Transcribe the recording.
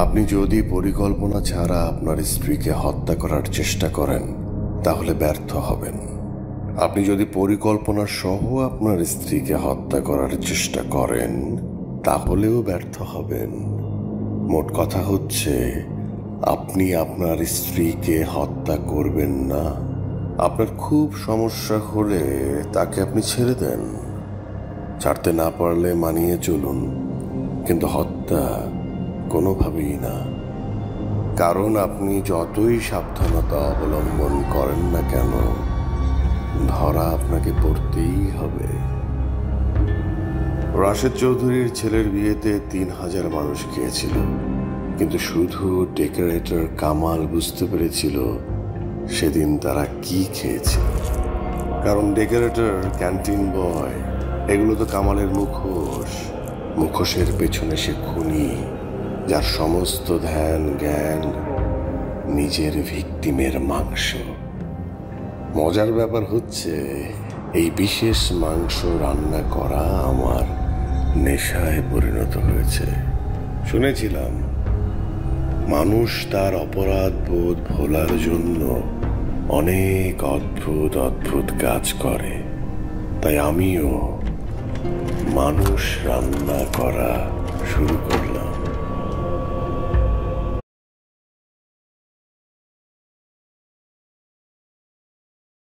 আপনি যদি পরিকল্পনা ছাড়া আপনার স্ত্রীকে হত্যা করার চেষ্টা করেন তাহলে ব্যর্থ হবেন। আপনি যদি পরিকল্পনা সহ আপনার স্ত্রীকে হত্যা করার চেষ্টা করেন তাহলেও ব্যর্থ হবেন। মোট কথা হচ্ছে, আপনি আপনার স্ত্রীকে হত্যা করবেন না। আপনার খুব সমস্যা হলে তাকে আপনি ছেড়ে দেন। ছাড়তে না পারলে মানিয়ে চলুন, কিন্তু হত্যা কোনোভাবেই না। কারণ আপনি যতই সাবধানতা অবলম্বন করেন না কেন, ধরা আপনাকে পড়তেই হবে। রাশেদ চৌধুরীর ছেলের বিয়েতে ৩,০০০ মানুষ গিয়েছিল, কিন্তু শুধু ডেকোরেটর কামাল বুঝতে পেরেছিল সেদিন তারা কি খেয়েছিল। কারণ ডেকোরেটর, ক্যান্টিন বয়, এগুলো তো কামালের মুখোশ। মুখোশের পেছনে সে খুনি, যার সমস্ত ধ্যান জ্ঞান নিজের ভিকটিমের মাংস। মজার ব্যাপার হচ্ছে, এই বিশেষ মাংস রান্না করা আমার নেশায় পরিণত হয়েছে। শুনেছিলাম মানুষ তার অপরাধ বোধ ভোলার জন্য অনেক অদ্ভুত অদ্ভুত কাজ করে। তাই আমিও মানুষ রান্না করা শুরু করলাম।